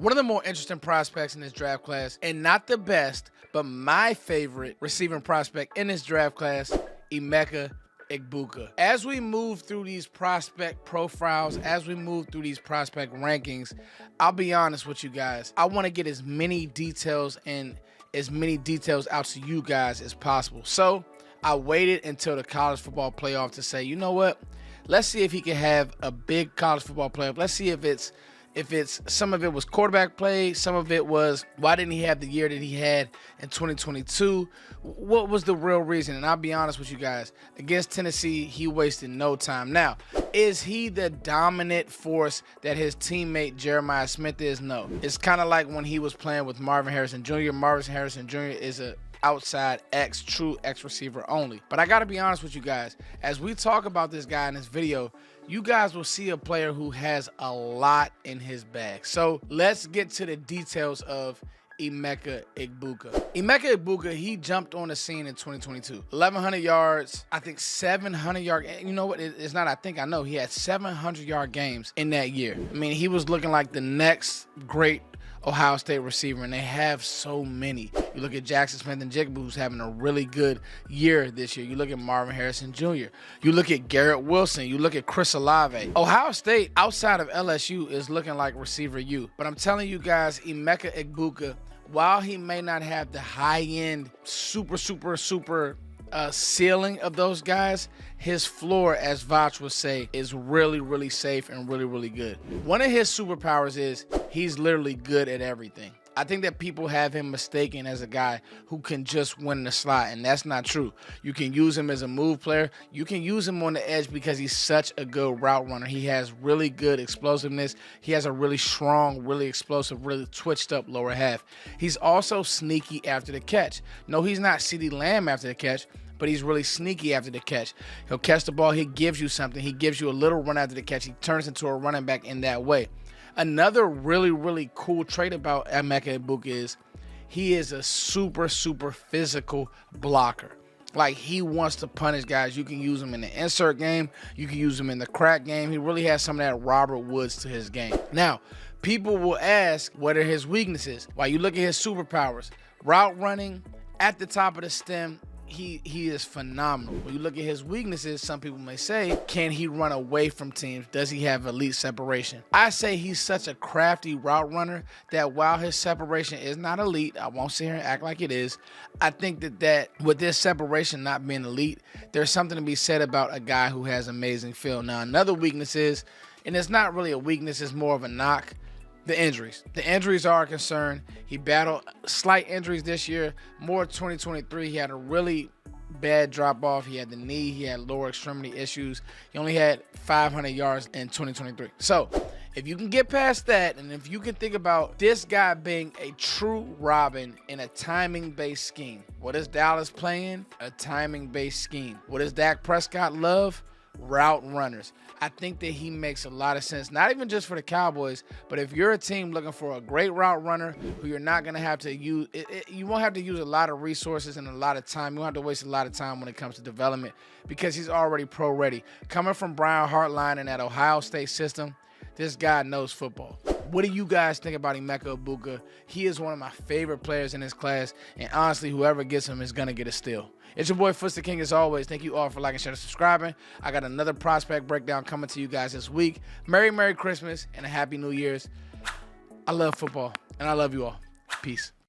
One of the more interesting prospects in this draft class, and not the best, but my favorite receiving prospect in this draft class, Emeka Egbuka. As we move through these prospect profiles, as we move through these prospect rankings, I'll be honest with you guys. I want to get as many details out to you guys as possible. So I waited until the college football playoff to say, you know what? Let's see if he can have a big college football playoff. Let's see if it's some of it was quarterback play, some of it was why didn't he have the year that he had in 2022? What was the real reason? And I'll be honest with you guys, against Tennessee, he wasted no time. Now, is he the dominant force that his teammate Jeremiah Smith is? No. It's kind of like when he was playing with Marvin Harrison Jr. Marvin Harrison Jr. is a outside true X receiver only. But I gotta be honest with you guys, as we talk about this guy in this video, you guys will see a player who has a lot in his bag. So let's get to the details of Emeka Egbuka. Emeka Egbuka, he jumped on the scene in 2022. 1,100 yards, I think 700-yard. You know what? It's not I think, I know. He had 700-yard games in that year. I mean, he was looking like the next great Ohio State receiver, and they have so many. You look at Jackson Smith-Njigba, who's having a really good year this year. You look at Marvin Harrison Jr. You look at Garrett Wilson. You look at Chris Olave. Ohio State, outside of LSU, is looking like receiver U. But I'm telling you guys, Emeka Egbuka, while he may not have the high-end, super ceiling of those guys, his floor, as Vach would say, is really safe and really good. One of his superpowers is he's literally good at everything. I think that people have him mistaken as a guy who can just win the slot, and that's not true. You can use him as a move player. You can use him on the edge because he's such a good route runner. He has really good explosiveness. He has a really strong, really explosive, really twitched up lower half. He's also sneaky after the catch. No, he's not Ceedee Lamb after the catch, but he's really sneaky after the catch. He'll catch the ball. He gives you something. He gives you a little run after the catch. He turns into a running back in that way. Another really cool trait about Emeka Egbuka is he is a super physical blocker. Like, he wants to punish guys. You can use him in the insert game. You can use him in the crack game. He really has some of that Robert Woods to his game. Now, people will ask, what are his weaknesses? While you look at his superpowers, route running, at the top of the stem, he is phenomenal. When you look at his weaknesses, some people may say, can he run away from teams? Does he have elite separation? I say he's such a crafty route runner that while his separation is not elite, I won't sit here and act like it is, I think that with this separation not being elite, there's something to be said about a guy who has amazing feel. Now, another weakness is, and it's not really a weakness, it's more of a knock, the injuries. The injuries are a concern. He battled slight injuries this year. More 2023, he had a really bad drop-off. He had the knee. He had lower extremity issues. He only had 500 yards in 2023. So if you can get past that, and if you can think about this guy being a true Robin in a timing-based scheme. What is Dallas playing? A timing-based scheme. What does Dak Prescott love? Route runners. I think that he makes a lot of sense, not even just for the Cowboys, but if you're a team looking for a great route runner who you're not going to have to use, you won't have to use a lot of resources and a lot of time. You won't have to waste a lot of time when it comes to development because he's already pro ready. Coming from Brian Hartline and that Ohio State system, this guy knows football. What do you guys think about Emeka Egbuka? He is one of my favorite players in this class, and honestly, whoever gets him is going to get a steal. It's your boy, Footsie King, as always. Thank you all for liking, sharing, and subscribing. I got another prospect breakdown coming to you guys this week. Merry Christmas and a Happy New Year's. I love football, and I love you all. Peace.